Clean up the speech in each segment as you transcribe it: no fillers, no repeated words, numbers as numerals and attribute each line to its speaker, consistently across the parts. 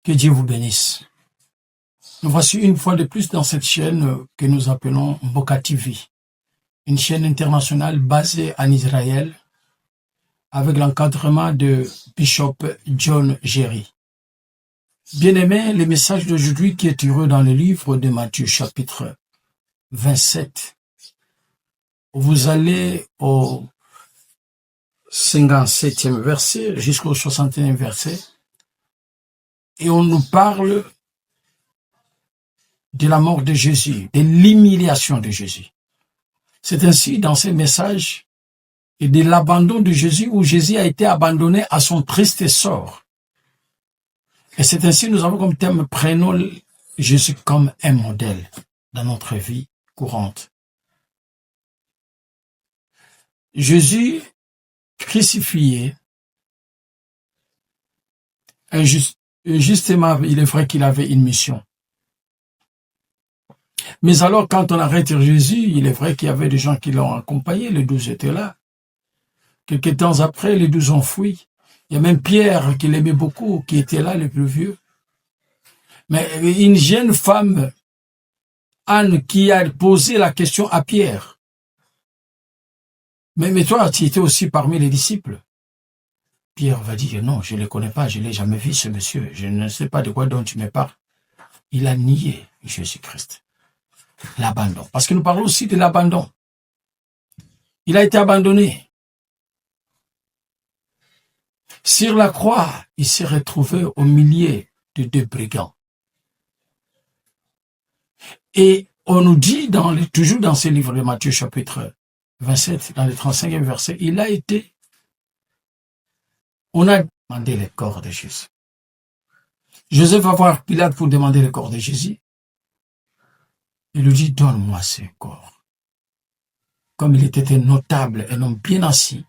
Speaker 1: Que Dieu vous bénisse. Nous voici une fois de plus dans cette chaîne que nous appelons Mboka TV, une chaîne internationale basée en Israël avec l'encadrement de Bishop John Jerry. Bien-aimés, le message d'aujourd'hui qui est tiré dans le livre de Matthieu chapitre 27. Vous allez au 57e verset jusqu'au 61e verset et on nous parle de la mort de Jésus, de l'humiliation de Jésus. C'est ainsi dans ces messages et de l'abandon de Jésus où Jésus a été abandonné à son triste sort. Et c'est ainsi nous avons comme thème prenons Jésus comme un modèle dans notre vie courante. Jésus crucifié, justement, il est vrai qu'il avait une mission. Mais alors, quand on arrête Jésus, il est vrai qu'il y avait des gens qui l'ont accompagné, les 12 étaient là. Quelques temps après, les 12 ont fui. Il y a même Pierre qui l'aimait beaucoup, qui était là, le plus vieux. Mais une jeune femme, Anne, qui a posé la question à Pierre. Mais toi, tu étais aussi parmi les disciples. Pierre va dire, non, je ne le connais pas, je ne l'ai jamais vu, ce monsieur. Je ne sais pas de quoi dont tu me parles. Il a nié Jésus-Christ. L'abandon. Parce que nous parlons aussi de l'abandon. Il a été abandonné. Sur la croix, il s'est retrouvé au milieu de deux brigands. Et on nous dit, toujours dans ce livre de Matthieu chapitre 27, dans le 35e verset, on a demandé le corps de Jésus. Joseph va voir Pilate pour demander le corps de Jésus. Il lui dit, donne-moi ce corps. Comme il était un notable, un homme bien assis.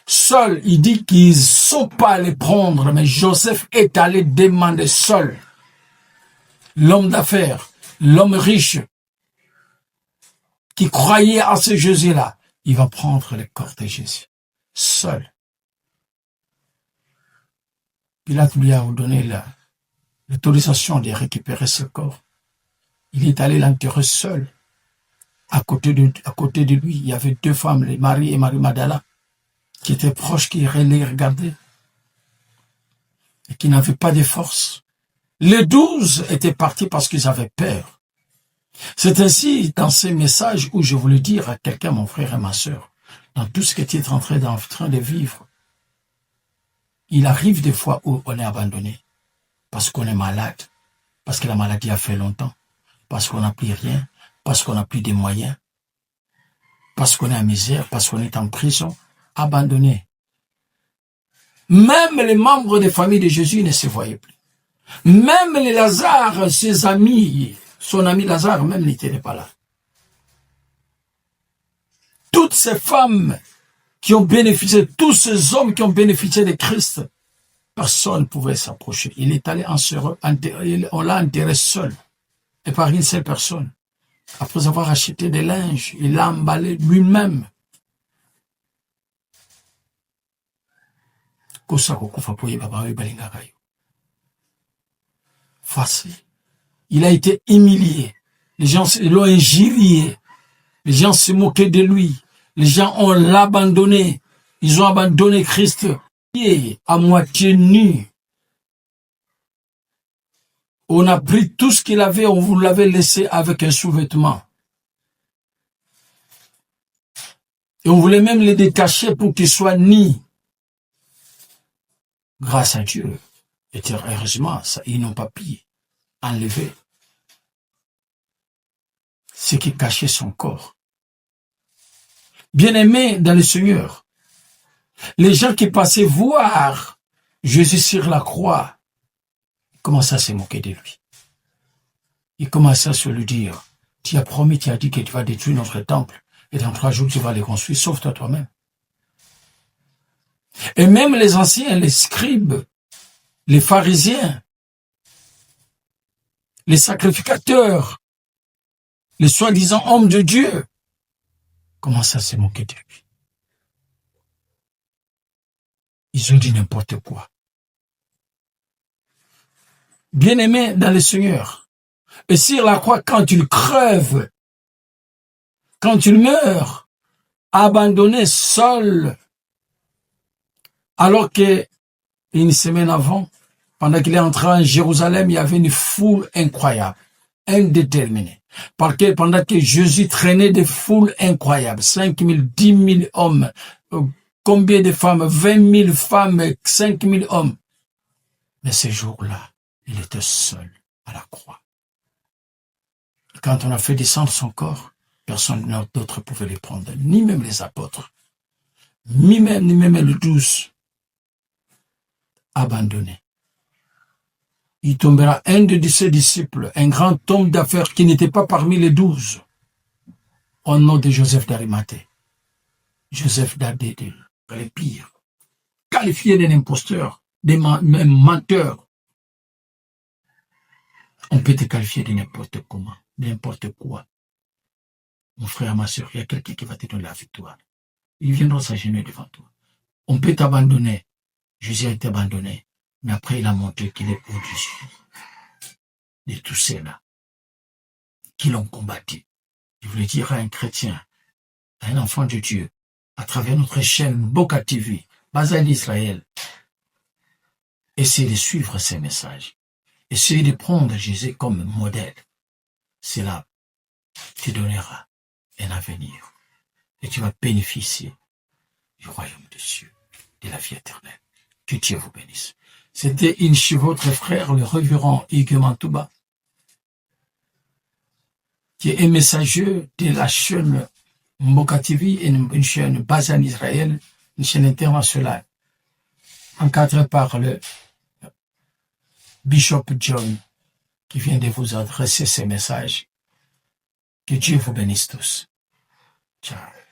Speaker 1: Seul, il dit qu'ils ne sont pas allés prendre, mais Joseph est allé demander seul. L'homme d'affaires, l'homme riche, qui croyait à ce Jésus-là, il va prendre le corps de Jésus. Seul. Pilate lui a donné l'autorisation de récupérer ce corps. Il est allé l'enterrer seul. À côté de lui, il y avait deux femmes, Marie et Marie Magdala, qui étaient proches, qui les regardaient et qui n'avaient pas de force. Les 12 étaient partis parce qu'ils avaient peur. C'est ainsi, dans ces messages, où je voulais dire à quelqu'un, mon frère et ma sœur, dans tout ce que tu es en train de vivre, il arrive des fois où on est abandonné, parce qu'on est malade, parce que la maladie a fait longtemps, parce qu'on n'a plus rien, parce qu'on n'a plus de moyens, parce qu'on est en misère, parce qu'on est en prison, abandonné. Même les membres des familles de Jésus ne se voyaient plus. Même les Lazare, ses amis, son ami Lazare même n'était pas là. Toutes ces femmes qui ont bénéficié, tous ces hommes qui ont bénéficié de Christ, personne ne pouvait s'approcher. Il est allé on l'a enterré seul, et par une seule personne. Après avoir acheté des linges, il l'a emballé lui-même. Il a été humilié. Les gens l'ont injurié. Les gens se moquaient de lui. Les gens ont l'abandonné. Ils ont abandonné Christ. À moitié nu. On a pris tout ce qu'il avait, on vous l'avait laissé avec un sous-vêtement. Et on voulait même les détacher pour qu'ils soient nus. Grâce à Dieu. Et heureusement, ils n'ont pas pu enlever ce qui cachait son corps. Bien-aimés dans le Seigneur, les gens qui passaient voir Jésus sur la croix, ils commençaient à se moquer de lui. Ils commençaient à se lui dire, tu as promis, tu as dit que tu vas détruire notre temple, et dans 3 jours tu vas les construire, sauf toi-même. Et même les anciens, les scribes, les pharisiens, les sacrificateurs, les soi-disant hommes de Dieu, commençaient à se moquer de lui. Ils ont dit n'importe quoi. bien-aimé dans le Seigneur. Et sur la croix, quand il crève, quand il meurt, abandonné, seul, alors que une semaine avant, pendant qu'il est entré en Jérusalem, il y avait une foule incroyable, indéterminée. Parce que pendant que Jésus traînait des foules incroyables, 5 000, 10 000 hommes, combien de femmes, 20 000 femmes, 5 000 hommes. Mais ce jour-là, il était seul à la croix. Quand on a fait descendre son corps, personne d'autre pouvait les prendre, ni même les apôtres, ni même les 12, abandonnés. Il tombera un de ses disciples, un grand homme d'affaires qui n'était pas parmi les 12, au nom de Joseph d'Arimathée. Joseph d'Arimathée, le pire, qualifié d'un imposteur, d'un menteur. On peut te qualifier de n'importe comment, n'importe quoi. Mon frère, ma soeur, il y a quelqu'un qui va te donner la victoire. Il viendra s'agenouiller devant toi. On peut t'abandonner. Jésus a été abandonné. Mais après, il a montré qu'il est au-dessus de tous ceux-là qui l'ont combattu. Je voulais dire à un chrétien, à un enfant de Dieu, à travers notre chaîne Boca TV, basée en Israël, essayez de suivre ces messages. Essayez de prendre Jésus comme modèle. Cela te donnera un avenir. Et tu vas bénéficier du royaume des cieux, de la vie éternelle. Que Dieu vous bénisse. C'était votre frère, le révérend Hugues Mantouba, qui est un messager de la chaîne Boca TV, une chaîne basée en Israël, une chaîne internationale, encadrée par le Bishop John, qui vient de vous adresser ces messages. Que Dieu vous bénisse tous. Ciao.